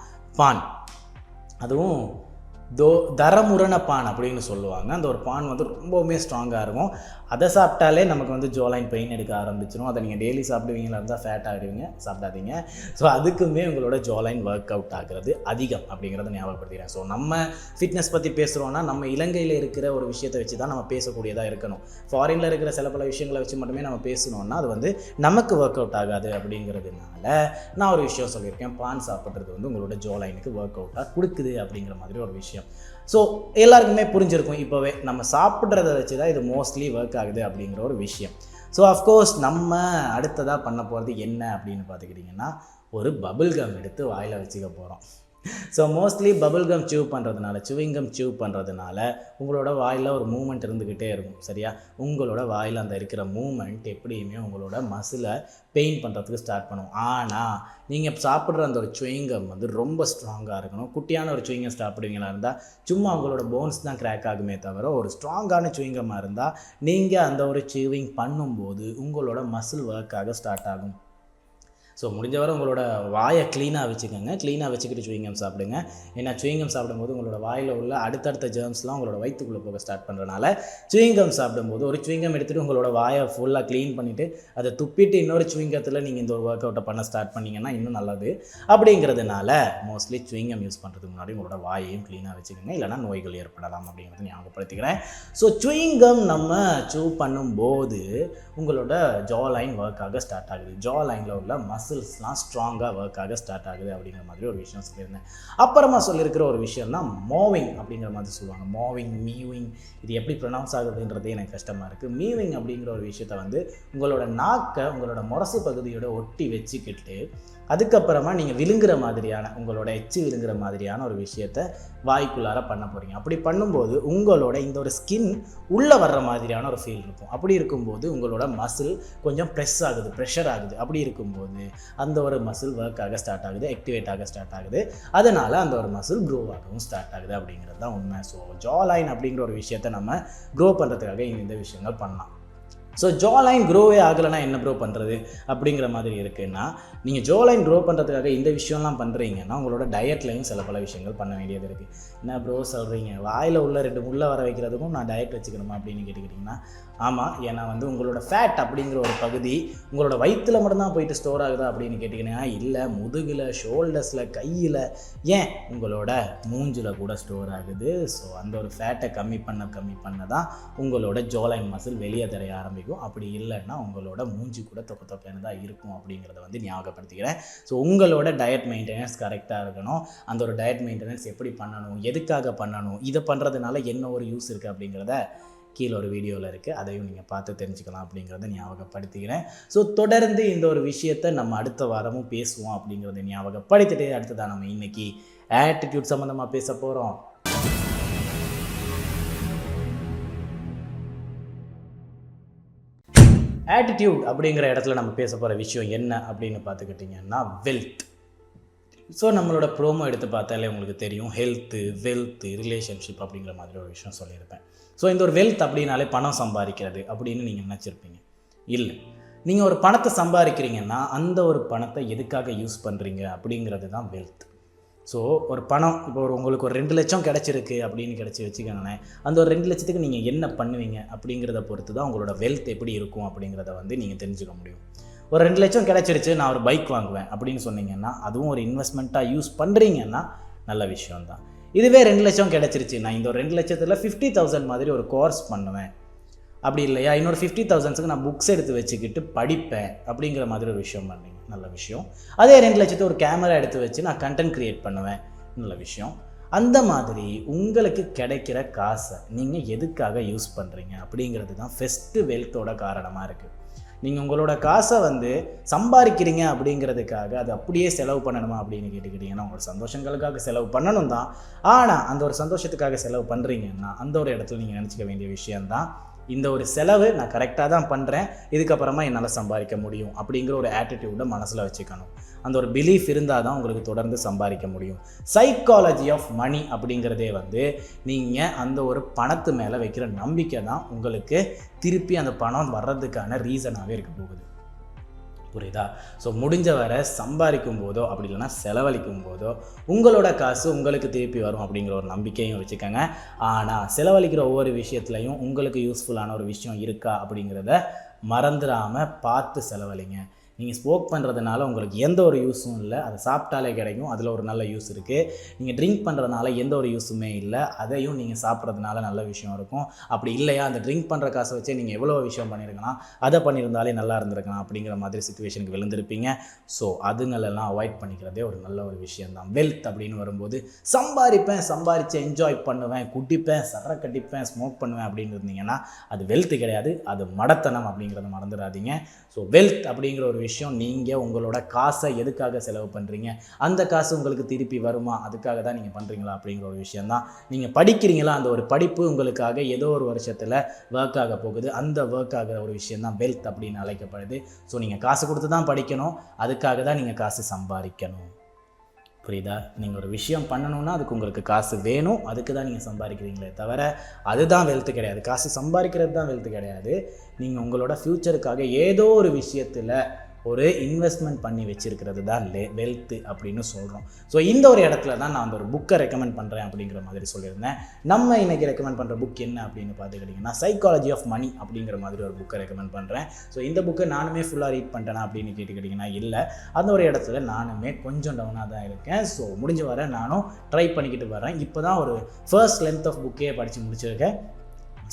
பான். அதுவும் தரமுரண பான் அப்படின்னு சொல்லுவாங்க. அந்த ஒரு பான் வந்து ரொம்பவுமே ஸ்ட்ராங்காக இருக்கும். அதை சாப்பிட்டாலே நமக்கு வந்து ஜோலைன் பெயின் எடுக்க ஆரம்பிச்சிடும். அதை நீங்கள் டெய்லி சாப்பிடுவீங்களா இருந்தால் ஃபேட் ஆகிடுவீங்க, சாப்பிடாதீங்க. ஸோ அதுக்குமே உங்களோட ஜோலைன் ஒர்க் அவுட் ஆகிறது அதிகம் அப்படிங்கிறத ஞாபகப்படுத்திக்கிறேன். ஸோ நம்ம ஃபிட்னஸ் பற்றி பேசுகிறோன்னா நம்ம இலங்கையில் இருக்கிற ஒரு விஷயத்தை வச்சு தான் நம்ம பேசக்கூடியதாக இருக்கணும். ஃபாரினில் இருக்கிற சில பல விஷயங்களை வச்சு மட்டுமே நம்ம பேசணுன்னா அது வந்து நமக்கு ஒர்க் அவுட் ஆகாது. அப்படிங்கிறதுனால நான் ஒரு விஷயம் சொல்லியிருக்கேன், பான் சாப்பிட்றது வந்து உங்களோட ஜோலைனுக்கு ஒர்க் அவுட்டாக கொடுக்குது அப்படிங்கிற மாதிரி ஒரு விஷயம். ஸோ எல்லாருக்குமே புரிஞ்சிருக்கும் இப்போவே நம்ம சாப்பிட்றத வச்சு தான் இது மோஸ்ட்லி ஒர்க் ஆகுது அப்படிங்கிற ஒரு விஷயம். ஸோ அஃப்கோர்ஸ் நம்ம அடுத்ததாக பண்ண போகிறது என்ன அப்படின்னு பார்த்துக்கிட்டிங்கன்னா, ஒரு பபிள் கம் எடுத்து வாயில் வச்சுக்க போகிறோம். So mostly bubble gum chewing come chew பண்ணுறதுனால உங்களோட வாயில் ஒரு மூமெண்ட் இருந்துக்கிட்டே இருக்கும். சரியா? உங்களோட வாயில் அந்த இருக்கிற மூமெண்ட் எப்படியுமே உங்களோட மசிலை பெயின் பண்ணுறதுக்கு ஸ்டார்ட் பண்ணும். ஆனால் நீங்கள் சாப்பிட்ற அந்த ஒரு சூவிங்கம் வந்து ரொம்ப ஸ்ட்ராங்காக இருக்கணும். குட்டியான ஒரு சூவிங்கம் சாப்பிடுவீங்களா இருந்தால் சும்மா உங்களோட போன்ஸ் தான் கிராக் ஆகுமே தவிர, ஒரு ஸ்ட்ராங்கான சூவிங்கமாக இருந்தால் நீங்கள் அந்த ஒரு சூவிங் பண்ணும்போது உங்களோட மசில் ஒர்க் ஆக ஸ்டார்ட் ஆகும். ஸோ முடிஞ்ச வரை உங்களோட வாயை க்ளீனாக வச்சுக்கோங்க. க்ளீனாக வச்சுக்கிட்டு சூயிங்கம் சாப்பிடுங்க. ஏன்னா சூயிங்கம் சாப்பிடும்போது உங்களோட வாயில் உள்ள அடுத்தடுத்த ஜெர்ம்ஸ்லாம் உங்களோட வயிற்றுக்குள்ளே போக ஸ்டார்ட் பண்ணுறதுனால சூயிங்கம் சாப்பிடும்போது ஒரு சூயிங்கம் எடுத்துகிட்டு உங்களோட வாயை ஃபுல்லாக க்ளீன் பண்ணிவிட்டு அதை துப்பிட்டு இன்னொரு சூயிங்கத்தில் நீங்கள் இந்த ஒரு ஒர்க் அவுட்டை பண்ண ஸ்டார்ட் பண்ணிங்கன்னா இன்னும் நல்லது. அப்படிங்கிறதுனால மோஸ்ட்லி சூயிங்கம் யூஸ் பண்ணுறதுக்கு முன்னாடி உங்களோட வாயையும் க்ளீனாக வச்சுக்கோங்க, இல்லைனா நோய்கள் ஏற்படலாம் அப்படிங்கிறத ஞாபகப்படுத்திக்கிறேன். ஸோ சூயிங்கம் நம்ம சூ பண்ணும்போது உங்களோட ஜா லைன் ஒர்க் ஆக ஸ்டார்ட் ஆகுது. ஜா லைனில் உள்ள மசில்ஸ்லாம் ஸ்ட்ராங்காக ஒர்க் ஆக ஸ்டார்ட் ஆகுது அப்படிங்கிற மாதிரி ஒரு விஷயம் சொல்லியிருந்தேன். அப்புறமா சொல்லியிருக்கிற ஒரு விஷயம் தான் மோவிங் அப்படிங்கிற மாதிரி சொல்லுவாங்க. மோவிங், மீவிங், இது எப்படி ப்ரொனவுன்ஸ் ஆகுதுன்றதே எனக்கு கஷ்டமாக இருக்குது. மீவிங் அப்படிங்கிற ஒரு விஷயத்தை வந்து உங்களோட நாக்கை உங்களோட முரசு பகுதியோட ஒட்டி வச்சுக்கிட்டு அதுக்கப்புறமா நீங்கள் விழுங்குற மாதிரியான உங்களோட எச்சு விழுங்குற மாதிரியான ஒரு விஷயத்தை வாய்க்குள்ளார பண்ண போகிறீங்க. அப்படி பண்ணும்போது உங்களோட இந்த ஒரு ஸ்கின் உள்ளே வர்ற மாதிரியான ஒரு ஃபீல் இருக்கும். அப்படி இருக்கும்போது உங்களோட மசில் கொஞ்சம் ப்ரெஷர் ஆகுது. அப்படி இருக்கும்போது அந்த ஒரு மசில் ஒர்க் ஆக ஸ்டார்ட் ஆகுது, ஆக்டிவேட் ஆக ஸ்டார்ட் ஆகுது. அதனால் அந்த ஒரு மசில் க்ரோ ஆகவும் ஸ்டார்ட் ஆகுது அப்படிங்கிறது தான் உண்மை. ஸோ ஜா லைன் அப்படிங்கிற ஒரு விஷயத்தை நம்ம க்ரோ பண்ணுறதுக்காக இந்த விஷயங்கள் பண்ணலாம். ஸோ ஜா லைன் க்ரோவே ஆகலைன்னா என்ன ப்ரோ பண்ணுறது அப்படிங்கிற மாதிரி இருக்குன்னா, நீங்கள் ஜா லைன் க்ரோ பண்ணுறதுக்காக இந்த விஷயம்லாம் பண்ணுறீங்கன்னா உங்களோட டயட்லையும் சில பல விஷயங்கள் பண்ண வேண்டியது இருக்குது. என்ன ப்ரோ சொல்கிறீங்க, வாயில் உள்ள 2 முள்ளை வர வைக்கிறதுக்கும் நான் டயட் வச்சுக்கணுமா அப்படின்னு கேட்டுக்கிட்டிங்கன்னா, ஆமாம். ஏன்னா வந்து உங்களோட ஃபேட் அப்படிங்கிற ஒரு பகுதி உங்களோட வயிற்றில் மட்டும்தான் போயிட்டு ஸ்டோர் ஆகுதா அப்படின்னு கேட்டிங்கன்னா இல்லை, முதுகில், ஷோல்டர்ஸில், கையில், ஏன் உங்களோட மூஞ்சில் கூட ஸ்டோர் ஆகுது. ஸோ அந்த ஒரு ஃபேட்டை கம்மி பண்ண தான் உங்களோட ஜா லைன் மசில் வெளியே தெரிய ஆரம்பிக்கும். அப்படி இல்லைன்னா உங்களோட மூஞ்சி கூட தொப்பேனதாக இருக்கும் அப்படிங்கிறத வந்து ஞாபகப்படுத்திக்கிறேன். ஸோ உங்களோட டயட் மெயின்டெனன்ஸ் கரெக்டாக இருக்கணும். அந்த ஒரு டயட் மெயின்டெனன்ஸ் எப்படி பண்ணணும், எதுக்காக பண்ணணும், இதை பண்ணுறதுனால என்ன ஒரு யூஸ் இருக்குது அப்படிங்கிறத கீழே ஒரு வீடியோவில் இருக்குது, அதையும் நீங்கள் பார்த்து தெரிஞ்சுக்கலாம் அப்படிங்கிறத ஞாபகப்படுத்திக்கிறேன். ஸோ தொடர்ந்து இந்த ஒரு விஷயத்தை நம்ம அடுத்த வாரமும் பேசுவோம் அப்படிங்கிறத ஞாபகப்படுத்திட்டு அடுத்ததான் நம்ம இன்றைக்கி ஆட்டிடியூட் சம்மந்தமாக பேச போகிறோம். ஆட்டிடியூட் அப்படிங்கிற இடத்துல நம்ம பேச போகிற விஷயம் என்ன அப்படின்னு பார்த்துக்கிட்டிங்கன்னா வெல்த். ஸோ நம்மளோட ப்ரோமோ எடுத்து பார்த்தாலே உங்களுக்கு தெரியும், ஹெல்த்து, வெல்த்து, ரிலேஷன்ஷிப் அப்படிங்கிற மாதிரி ஒரு விஷயம் சொல்லியிருப்பேன். ஸோ இந்த ஒரு வெல்த் அப்படின்னாலே பணம் சம்பாதிக்கிறது அப்படின்னு நீங்கள் நினச்சிருப்பீங்க. இல்லை, நீங்கள் ஒரு பணத்தை சம்பாதிக்கிறீங்கன்னா அந்த ஒரு பணத்தை எதுக்காக யூஸ் பண்ணுறீங்க அப்படிங்கிறது தான் வெல்த். ஸோ ஒரு பணம் இப்போ உங்களுக்கு ஒரு 2 லட்சம் கிடச்சிருக்கு அப்படின்னு வச்சுக்கோங்களேன். அந்த ஒரு 2 லட்சத்துக்கு நீங்கள் என்ன பண்ணுவீங்க அப்படிங்கிறத பொறுத்து தான் உங்களோட வெல்த் எப்படி இருக்கும் அப்படிங்கிறத வந்து நீங்கள் தெரிஞ்சுக்க முடியும். ஒரு 2 லட்சம் கிடச்சிருச்சு, நான் ஒரு பைக் வாங்குவேன் அப்படின்னு சொன்னீங்கன்னா அதுவும் ஒரு இன்வெஸ்ட்மெண்ட்டாக யூஸ் பண்ணுறீங்கன்னா நல்ல விஷயம்தான். இதுவே 2 லட்சம் கிடச்சிருச்சு, நான் இந்த ஒரு 2 லட்சத்தில் 50,000 மாதிரி ஒரு கோர்ஸ் பண்ணுவேன், அப்படி இல்லையா இன்னொரு 50,000க்கு நான் புக்ஸ் எடுத்து வச்சுக்கிட்டு படிப்பேன் அப்படிங்கிற மாதிரி ஒரு விஷயம் பண்ணீங்க, நல்ல விஷயம். அதே 2 லட்சத்தை ஒரு கேமரா எடுத்து வச்சு நான் கண்டென்ட் க்ரியேட் பண்ணுவேன், நல்ல விஷயம். அந்த மாதிரி உங்களுக்கு கிடைக்கிற காசை நீங்கள் எதுக்காக யூஸ் பண்ணுறீங்க அப்படிங்கிறது தான் ஃபஸ்ட்டு வெல்த்தோட காரணமாக இருக்குது. நீங்கள் உங்களோட காசை வந்து சம்பாதிக்கிறீங்க அப்படிங்கிறதுக்காக அது அப்படியே செலவு பண்ணணுமா அப்படின்னு கேட்டுக்கிட்டிங்கன்னா உங்களோட சந்தோஷங்களுக்காக செலவு பண்ணணும் தான். ஆனால் அந்த ஒரு சந்தோஷத்துக்காக செலவு பண்ணுறீங்கன்னா அந்த ஒரு இடத்துல நீங்கள் நினச்சிக்க வேண்டிய விஷயந்தான், இந்த ஒரு செலவு நான் கரெக்டாக தான் பண்ணுறேன், இதுக்கப்புறமா என்னால் சம்பாதிக்க முடியும் அப்படிங்கிற ஒரு ஆட்டிடியூடை மனசில் வச்சுக்கணும். அந்த ஒரு பிலீஃப் இருந்தால் தான் உங்களுக்கு தொடர்ந்து சம்பாதிக்க முடியும். சைக்காலஜி ஆஃப் மணி அப்படிங்கிறதே வந்து நீங்கள் அந்த ஒரு பணத்து மேலே வைக்கிற நம்பிக்கை தான் உங்களுக்கு திருப்பி அந்த பணம் வர்றதுக்கான ரீசனாகவே இருக்க போகுது. புரியுதா? ஸோ முடிஞ்ச வரை சம்பாதிக்கும் போதோ அப்படி இல்லைனா செலவழிக்கும் போதோ உங்களோட காசு உங்களுக்கு திருப்பி வரும் அப்படிங்கிற ஒரு நம்பிக்கையும் வச்சுக்கோங்க. ஆனால் செலவழிக்கிற ஒவ்வொரு விஷயத்துலையும் உங்களுக்கு யூஸ்ஃபுல்லான ஒரு விஷயம் இருக்கா அப்படிங்கிறத மறந்துடாமல் பார்த்து செலவழிங்க. நீங்கள் ஸ்மோக் பண்ணுறதுனால உங்களுக்கு எந்த ஒரு யூஸும் இல்லை, அதை சாப்பிட்டாலே கிடைக்கும், அதில் ஒரு நல்ல யூஸ் இருக்குது. நீங்கள் ட்ரிங்க் பண்ணுறதுனால எந்த ஒரு யூஸுமே இல்லை, அதையும் நீங்கள் சாப்பிட்றதுனால நல்ல விஷயம் இருக்கும். அப்படி இல்லையா அந்த ட்ரிங்க் பண்ணுற காசை வச்சே நீங்கள் எவ்வளோ விஷயம் பண்ணியிருக்கலாம், அதை பண்ணியிருந்தாலே நல்லா இருந்திருக்கலாம் அப்படிங்கிற மாதிரி சிச்சுவேஷனுக்கு விழுந்திருப்பீங்க. ஸோ அதுங்களெல்லாம் அவாய்ட் பண்ணிக்கிறதே ஒரு நல்ல ஒரு விஷயந்தான். வெல்த் அப்படின்னு வரும்போது சம்பாதிச்சு என்ஜாய் பண்ணுவேன், குடிப்பேன், சரக்கடிப்பேன், ஸ்மோக் பண்ணுவேன் அப்படின்னு இருந்தீங்கன்னா அது வெல்த் கிடையாது, அது மடத்தனம் அப்படிங்கிறத மறந்துடாதீங்க. ஸோ வெல்த் அப்படிங்கிற ஒரு விஷயம், நீங்கள் உங்களோட காசை எதுக்காக செலவு பண்ணுறீங்க, அந்த காசு உங்களுக்கு திருப்பி வருமா, அதுக்காக தான் நீங்கள் பண்ணுறீங்களா அப்படிங்கிற ஒரு விஷயந்தான். நீங்கள் படிக்கிறீங்களா, அந்த ஒரு படிப்பு உங்களுக்காக ஏதோ ஒரு வருஷத்தில் ஒர்க் ஆக போகுது, அந்த ஒர்க் ஆகிற ஒரு விஷயந்தான் வெல்த் அப்படின்னு அழைக்கப்படுது. ஸோ நீங்கள் காசு கொடுத்து தான் படிக்கணும், அதுக்காக தான் நீங்கள் காசு சம்பாதிக்கணும். புரியுதா? நீங்கள் ஒரு விஷயம் பண்ணணுன்னா அதுக்கு உங்களுக்கு காசு வேணும், அதுக்கு தான் நீங்கள் சம்பாதிக்கிறீங்களே தவிர அதுதான் வெல்த்து கிடையாது. காசு சம்பாதிக்கிறது தான் வெல்த்து கிடையாது. நீங்கள் உங்களோட ஃப்யூச்சருக்காக ஏதோ ஒரு விஷயத்தில் ஒரு இன்வெஸ்ட்மெண்ட் பண்ணி வச்சுருக்கிறது தான் வெல்த்து அப்படின்னு சொல்கிறோம். ஸோ இந்த ஒரு இடத்துல தான் நான் அந்த ஒரு புக்கை ரெக்கமெண்ட் பண்ணுறேன் அப்படிங்கிற மாதிரி சொல்லியிருந்தேன். நம்ம இன்றைக்கி ரெக்கமெண்ட் பண்ணுற புக் என்ன அப்படின்னு பார்த்துக்கிட்டிங்கன்னா சைக்காலஜி ஆஃப் மணி அப்படிங்கிற மாதிரி ஒரு புக்கை ரெக்கமெண்ட் பண்ணுறேன். ஸோ இந்த புக்கை நானுமே ஃபுல்லாக ரீட் பண்ணிட்டேனா அப்படின்னு கேட்டுக்கிட்டிங்கன்னா இல்லை, அந்த ஒரு இடத்துல நானுமே கொஞ்சம் டவுனாக தான் இருக்கேன். ஸோ முடிஞ்ச வரை நானும் ட்ரை பண்ணிக்கிட்டு வரேன். இப்போ தான் ஒரு ஃபர்ஸ்ட் லென்த் ஆஃப் புக்கே படித்து முடிச்சிருக்கேன்.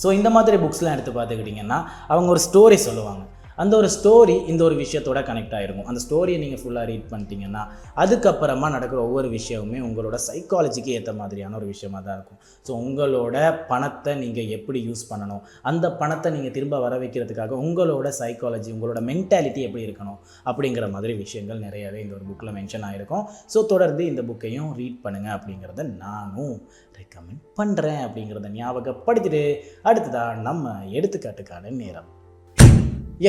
ஸோ இந்த மாதிரி புக்ஸ்லாம் எடுத்து பார்த்துக்கிட்டிங்கன்னா அவங்க ஒரு ஸ்டோரி சொல்லுவாங்க, அந்த ஒரு ஸ்டோரி இந்த ஒரு விஷயத்தோட கனெக்ட் ஆகிருக்கும். அந்த ஸ்டோரியை நீங்கள் ஃபுல்லாக ரீட் பண்ணிட்டீங்கன்னா அதுக்கப்புறமா நடக்கிற ஒவ்வொரு விஷயமுமே உங்களோட சைக்காலஜிக்கு ஏற்ற மாதிரியான ஒரு விஷயமாக தான் இருக்கும். ஸோ உங்களோட பணத்தை நீங்கள் எப்படி யூஸ் பண்ணணும், அந்த பணத்தை நீங்கள் திரும்ப வர வைக்கிறதுக்காக உங்களோட சைக்காலஜி, உங்களோட மென்டாலிட்டி எப்படி இருக்கணும் அப்படிங்கிற மாதிரி விஷயங்கள் நிறையவே இந்த ஒரு புக்கில் மென்ஷன் ஆகிருக்கும். ஸோ தொடர்ந்து இந்த புக்கையும் ரீட் பண்ணுங்கள் அப்படிங்கிறத நானும் ரெக்கமெண்ட் பண்ணுறேன் அப்படிங்கிறத ஞாபகப்படுத்திட்டு அடுத்ததான் நம்ம எடுத்துக்காட்டுக்கான நேரம்.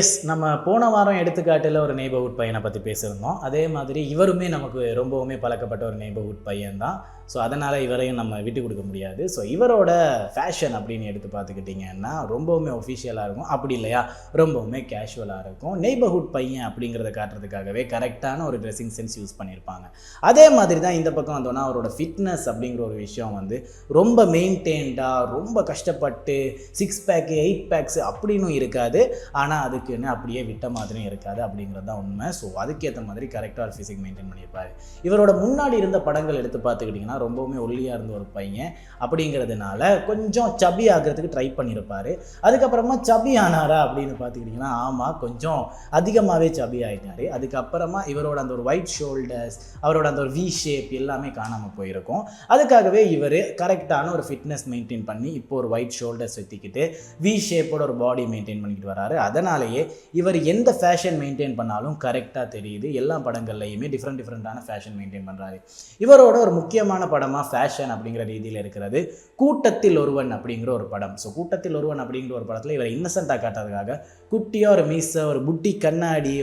எஸ், நம்ம போன வாரம் எடுத்துக்காட்டில் ஒரு நெய்பர்ஹுட் பையனை பற்றி பேசியிருந்தோம். அதே மாதிரி இவருமே நமக்கு ரொம்பவுமே பழக்கப்பட்ட ஒரு நெய்பர்ஹுட் பையன் தான். ஸோ அதனால் இவரையும் நம்ம விட்டு கொடுக்க முடியாது. ஸோ இவரோட ஃபேஷன் அப்படின்னு எடுத்து பார்த்துக்கிட்டிங்கன்னா ரொம்பவுமே ஒஃபிஷியலாக இருக்கும், அப்படி இல்லையா ரொம்பவுமே கேஷுவலாக இருக்கும். நெய்பர்ஹுட் பையன் அப்படிங்கிறத காட்டுறதுக்காகவே கரெக்டான ஒரு ட்ரெஸ்ஸிங் சென்ஸ் யூஸ் பண்ணியிருப்பாங்க. அதே மாதிரி தான் இந்த பக்கம் வந்தோன்னா அவரோட ஃபிட்னஸ் அப்படிங்கிற ஒரு விஷயம் வந்து ரொம்ப மெயின்டைன்டாக, ரொம்ப கஷ்டப்பட்டு 6 பேக்கு 8 பேக்ஸ் அப்படின்னும் இருக்காது, ஆனால் அதுக்குன்னு அப்படியே விட்ட மாதிரியும் இருக்காது அப்படிங்கிறது தான் உண்மை. ஸோ அதுக்கேற்ற மாதிரி கரெக்டாக ஒரு ஃபிசிக் மெயின்டைன் பண்ணியிருப்பார். இவரோட முன்னாடி இருந்த படங்கள் எடுத்து பார்த்துக்கிட்டிங்கன்னா ரொம்பவுமே ஒல்லியாக இருந்த ஒரு பையன் அப்படிங்கிறதுனால கொஞ்சம் சபி ஆகிறதுக்கு ட்ரை பண்ணியிருப்பார். அதுக்கப்புறமா சபி ஆனாரா அப்படின்னு பார்த்துக்கிட்டிங்கன்னா ஆமாம், கொஞ்சம் அதிகமாகவே சபி ஆகிட்டார். அதுக்கப்புறமா இவரோட அந்த ஒரு ஒயிட் ஷோல்டர்ஸ், அவரோட அந்த ஒரு வி ஷேப் எல்லாமே காணாமல் போயிருக்கும். அதுக்காகவே இவர் கரெக்டான ஒரு ஃபிட்னஸ் மெயின்டைன் பண்ணி இப்போ ஒரு ஒயிட் ஷோல்டர்ஸ் வச்சுக்கிட்டு வி ஷேப்போட ஒரு பாடி மெயின்டைன் பண்ணிக்கிட்டு வராரு. அதனாலேயே இவர் எந்த ஃபேஷன் மெயின்டைன் பண்ணாலும் கரெக்டாக தெரியுது. எல்லா படங்கள்லையுமே டிஃப்ரெண்ட்டான ஃபேஷன் மெயின்டைன் பண்ணுறாரு. இவரோட ஒரு முக்கியமான படமாக ஃபேஷன் அப்படிங்கிற ரீதியில் இருக்கிறது கூட்டத்தில் ஒருவன் அப்படிங்கிற ஒரு படம். ஸோ கூட்டத்தில் ஒருவன் அப்படிங்கிற ஒரு படத்தில் இவர் இன்னசென்ட்டாக காட்டுறதுக்காக குட்டியாக ஒரு மீசை, ஒரு புட்டி கண்ணாடி,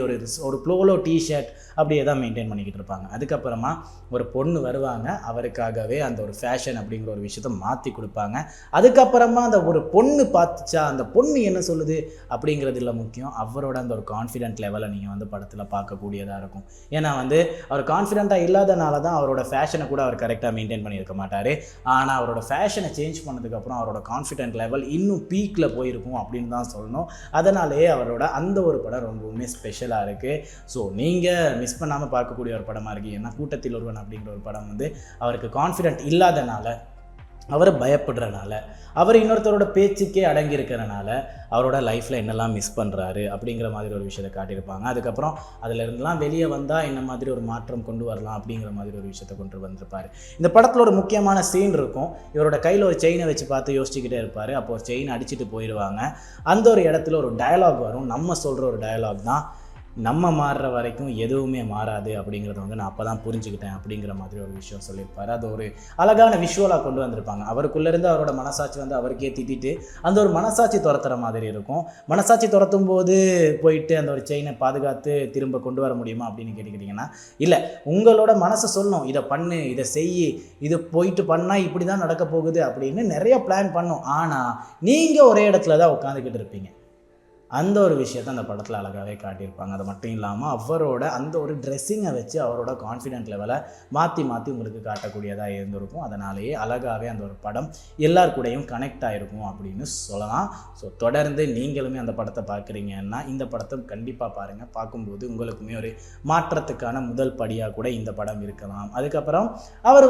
ஒரு ப்ளோலோ டிஷர்ட் அப்படியே தான் மெயின்டைன் பண்ணிக்கிட்டு இருப்பாங்க. அதுக்கப்புறமா ஒரு பொண்ணு வருவாங்க, அவருக்காகவே அந்த ஒரு ஃபேஷன் அப்படிங்கிற ஒரு விஷயத்தை மாற்றி கொடுப்பாங்க. அதுக்கப்புறமா அந்த ஒரு பொண்ணு பார்த்துச்சா, அந்த பொண்ணு என்ன சொல்லுது அப்படிங்கிறது இல்லை முக்கியம், அவரோட அந்த ஒரு கான்ஃபிடென்ட் லெவலை நீங்கள் வந்து படத்தில் பார்க்கக்கூடியதாக இருக்கும். ஏன்னா வந்து அவர் கான்ஃபிடென்ட்டாக இல்லாதனால தான் அவரோட ஃபேஷனை கூட அவர் கரெக்டாக மெயின்டைன் பண்ணியிருக்க மாட்டார். ஆனால் அவரோட ஃபேஷனை சேஞ்ச் பண்ணதுக்கப்புறம் அவரோட கான்ஃபிடென்ட் லெவல் இன்னும் பீக்கில் போயிருக்கும் அப்படின்னு தான் சொல்லணும். அதனாலேயே அவரோட அந்த ஒரு படம் ரொம்பவுமே ஸ்பெஷலாக இருக்குது. ஸோ நீங்கள் மிஸ் பண்ணாமல் பார்க்கக்கூடிய ஒரு படமாக இருக்குது. ஏன்னா கூட்டத்தில் ஒருவன் அப்படிங்கிற ஒரு படம் வந்து அவருக்கு கான்ஃபிடென்ட் இல்லாதனால, அவர் பயப்படுறனால, அவர் இன்னொருத்தரோட பேச்சுக்கே அடங்கி இருக்கிறனால அவரோட லைஃப்பில் என்னெல்லாம் மிஸ் பண்ணுறாரு அப்படிங்கிற மாதிரி ஒரு விஷயத்தை காட்டியிருப்பாங்க. அதுக்கப்புறம் அதிலிருந்துலாம் வெளியே வந்தால் என்ன மாதிரி ஒரு மாற்றம் கொண்டு வரலாம் அப்படிங்கிற மாதிரி ஒரு விஷயத்தை கொண்டு வந்திருப்பார். இந்த படத்தில் ஒரு முக்கியமான சீன் இருக்கும். இவரோட கையில் ஒரு செயினை வச்சு பார்த்து யோசிச்சுக்கிட்டே இருப்பார். அப்போ ஒரு செயின் அடிச்சுட்டு போயிடுவாங்க. அந்த ஒரு இடத்துல ஒரு டயலாக் வரும். நம்ம சொல்கிற ஒரு டயலாக் தான், நம்ம மாறுற வரைக்கும் எதுவுமே மாறாது அப்படிங்கிறத வந்து நான் அப்போ தான் புரிஞ்சுக்கிட்டேன் அப்படிங்கிற மாதிரி ஒரு விஷயம் சொல்லியிருப்பார். அது ஒரு அழகான விஷுவலாக கொண்டு வந்திருப்பாங்க. அவருக்குள்ளேருந்து அவரோட மனசாட்சி வந்து அவருக்கே திட்டிட்டு அந்த ஒரு மனசாட்சி துரத்துற மாதிரி இருக்கும். மனசாட்சி துரத்தும் போது போயிட்டு அந்த ஒரு செயினை பாதுகாத்து திரும்ப கொண்டு வர முடியுமா அப்படின்னு கேட்டுக்கிட்டிங்கன்னா இல்லை. உங்களோட மனசை சொல்லணும், இதை பண்ணு, இதை செய், இது போயிட்டு பண்ணால் இப்படி தான் நடக்க போகுது அப்படின்னு நிறைய பிளான் பண்ணும். ஆனால் நீங்கள் ஒரே இடத்துல தான் உட்காந்துக்கிட்டு இருப்பீங்க. அந்த ஒரு விஷயத்தை அந்த படத்தில் அழகாகவே காட்டியிருப்பாங்க. அது மட்டும் இல்லாமல் அவரோட அந்த ஒரு ட்ரெஸ்ஸிங்கை வச்சு அவரோட கான்ஃபிடென்ட் லெவலை மாற்றி உங்களுக்கு காட்டக்கூடியதாக இருந்திருக்கும். அதனாலேயே அழகாகவே அந்த ஒரு படம் எல்லார் கூடயும் கனெக்ட் ஆகிருக்கும் அப்படின்னு சொல்லலாம். ஸோ தொடர்ந்து நீங்களுமே அந்த படத்தை பார்க்குறீங்கன்னா இந்த படத்தை கண்டிப்பாக பாருங்கள். பார்க்கும்போது உங்களுக்குமே ஒரு மாற்றத்துக்கான முதல் படியாக கூட இந்த படம் இருக்கலாம். அதுக்கப்புறம் அவர்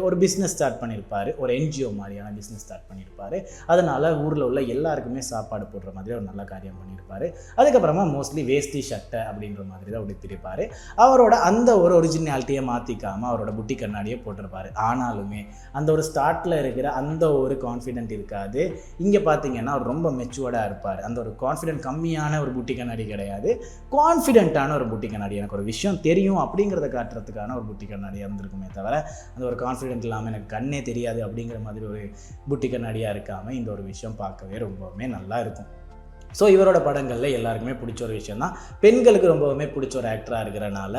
ஒரு பிஸ்னஸ் ஸ்டார்ட் பண்ணியிருப்பார், ஒரு என்ஜிஓ மாதிரியான பிஸ்னஸ் ஸ்டார்ட் பண்ணியிருப்பார். அதனால் ஊரில் உள்ள எல்லாருக்குமே சாப்பாடு போடுற மாதிரி ஒரு நல்ல காரியம் பண்ணியிருப்பார். அதுக்கப்புறமா மோஸ்ட்லி வேஷ்டி சட்டை அப்படின்ற மாதிரி தான் உடுத்திருப்பார். அவரோட அந்த ஒரு ஒரிஜினாலிட்டியை மாற்றிக்காமல் அவரோட புட்டி கண்ணாடியை போட்டிருப்பார். ஆனாலுமே அந்த ஒரு ஸ்டார்ட்டில் இருக்கிற அந்த ஒரு கான்ஃபிடென்ட் இருக்காது. இங்கே பார்த்தீங்கன்னா அவர் ரொம்ப மெச்சூர்டாக இருப்பார். அந்த ஒரு கான்ஃபிடென்ட் கம்மியான ஒரு புட்டி கண்ணாடி கிடையாது, கான்ஃபிடென்ட்டான ஒரு புட்டி கண்ணாடி. எனக்கு ஒரு விஷயம் தெரியும் அப்படிங்கிறத காட்டுறதுக்கான ஒரு புட்டி கண்ணாடியாக இருந்திருக்குமே தவிர அந்த ஒரு கான்ஃபிடென்ட் இல்லாமல் எனக்கு கண்ணே தெரியாது அப்படிங்கிற மாதிரி ஒரு புட்டி கண்ணாடியாக இருக்காமல் இந்த ஒரு விஷயம் பார்க்கவே ரொம்பவுமே நல்லா இருக்கும். ஸோ இவரோட படங்களில் எல்லாருக்குமே பிடிச்ச ஒரு விஷயம் தான், பெண்களுக்கு ரொம்பவுமே பிடிச்ச ஒரு ஆக்டராக இருக்கிறனால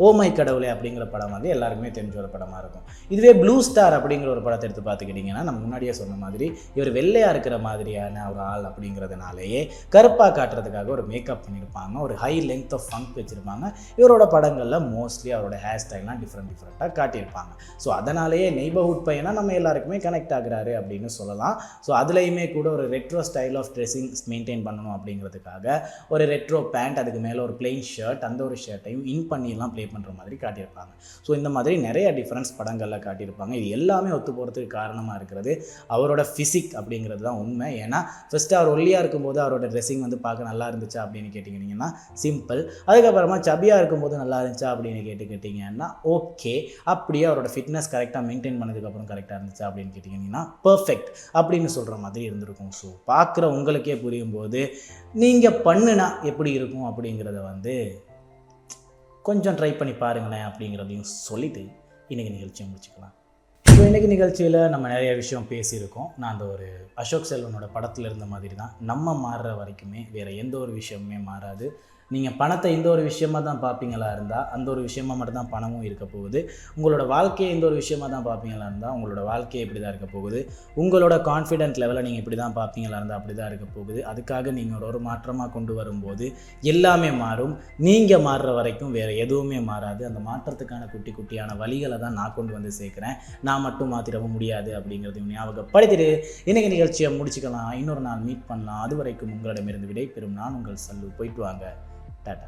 ஓ மை கடவுளே அப்படிங்கிற படம் வந்து எல்லாருக்குமே தெரிஞ்ச ஒரு படமாக இருக்கும். இதுவே ப்ளூ ஸ்டார் அப்படிங்கிற ஒரு படத்தை எடுத்து பார்த்துக்கிட்டிங்கன்னா நம்ம முன்னாடியே சொன்ன மாதிரி இவர் வெள்ளையாக இருக்கிற மாதிரியான ஒரு ஆள் அப்படிங்கிறதுனாலேயே கருப்பாக காட்டுறதுக்காக ஒரு மேக்கப் பண்ணியிருப்பாங்க, ஒரு ஹை லென்த் ஆஃப் ஃபங்க் வச்சுருப்பாங்க. இவரோட படங்களில் மோஸ்ட்லி அவரோட ஹேர் ஸ்டைல்லாம் டிஃப்ரெண்ட்டாக காட்டியிருப்பாங்க. ஸோ அதனாலேயே நெய்பர்ஹுட் பையனா நம்ம எல்லாருக்குமே கனெக்ட் ஆகுறாரு அப்படின்னு சொல்லலாம். ஸோ அதுலேயுமே கூட ஒரு retro style of dressing maintain பண்ணணும் அப்படிங்கிறதுக்காக ஒரு ரெட்ரோ பேண்ட், அதுக்கு மேலே ஒரு பிளெயின் ஷர்ட், அந்த ஒரு ஷர்ட்டையும் இன் பண்ணிலாம் ப்ளே பண்ணுற மாதிரி காட்டியிருப்பாங்க. ஸோ இந்த மாதிரி நிறைய டிஃப்ரென்ஸ் படங்களில் காட்டியிருப்பாங்க. இது எல்லாமே ஒத்து போகிறதுக்கு காரணமாக இருக்கிறது அவரோட ஃபிசிக் அப்படிங்கிறது தான் உண்மை. ஏன்னா ஃபஸ்ட்டு அவர் ஒல்லியாக இருக்கும்போது அவரோட ட்ரெஸ்ஸிங் வந்து பார்க்க நல்லா இருந்துச்சா அப்படின்னு கேட்டிங்கன்னா சிம்பிள். அதுக்கப்புறமா சபியாக இருக்கும்போது நல்லா இருந்துச்சா அப்படின்னு கேட்டிங்கன்னா ஓகே. அப்படியே அவரோட ஃபிட்னஸ் கரெக்டாக மெயின்டைன் பண்ணதுக்கப்புறம் கரெக்டாக இருந்துச்சா அப்படின்னு கேட்டிங்கன்னா பர்ஃபெக்ட் அப்படின்னு சொல்கிற மாதிரி இருந்திருக்கும். ஸோ பார்க்குற உங்களுக்கே புரியும் போது நீங்கள் பண்ணுனா எப்படி இருக்கும் அப்படிங்கிறத வந்து கொஞ்சம் ட்ரை பண்ணி பாருங்களேன் அப்படிங்கிறதையும் சொல்லிவிட்டு இன்றைக்கி நிகழ்ச்சியை முடிச்சுக்கலாம். ஸோ இன்றைக்கி நிகழ்ச்சியில் நம்ம நிறைய விஷயம் பேசியிருக்கோம். நான் அந்த ஒரு அசோக் செல்வனோட படத்தில் இருந்த மாதிரி தான் நம்ம மாறுற வரைக்குமே வேறு எந்த ஒரு விஷயமுமே மாறாது. நீங்கள் பணத்தை இந்த ஒரு விஷயமாக தான் பார்ப்பீங்களா இருந்தால் அந்த ஒரு விஷயமாக மட்டும்தான் பணமும் இருக்க போகுது. உங்களோட வாழ்க்கையை இந்த ஒரு விஷயமாக தான் பார்ப்பீங்களா இருந்தால் உங்களோட வாழ்க்கையை இப்படி தான் இருக்க போகுது. உங்களோட கான்ஃபிடென்ட் லெவலை நீங்கள் இப்படி தான் பார்ப்பீங்களா இருந்தால் அப்படி தான் இருக்க போகுது. அதுக்காக நீங்கள் ஒரு மாற்றமாக கொண்டு வரும்போது எல்லாமே மாறும். நீங்கள் மாறுற வரைக்கும் வேறு எதுவுமே மாறாது. அந்த மாற்றத்துக்கான குட்டி குட்டியான வழிகளை தான் நான் கொண்டு வந்து சேர்க்குறேன். நான் மட்டும் மாற்றிடவும் முடியாது அப்படிங்கிறதையும் ஞாபகப்படுத்திட்டு இன்றைக்கி நிகழ்ச்சியை முடிச்சுக்கலாம். இன்னொரு நாள் மீட் பண்ணலாம். அது வரைக்கும் உங்களிடமிருந்து விடை பெறும் நான் உங்கள் சல்லு. போயிட்டு வாங்க. டாடா.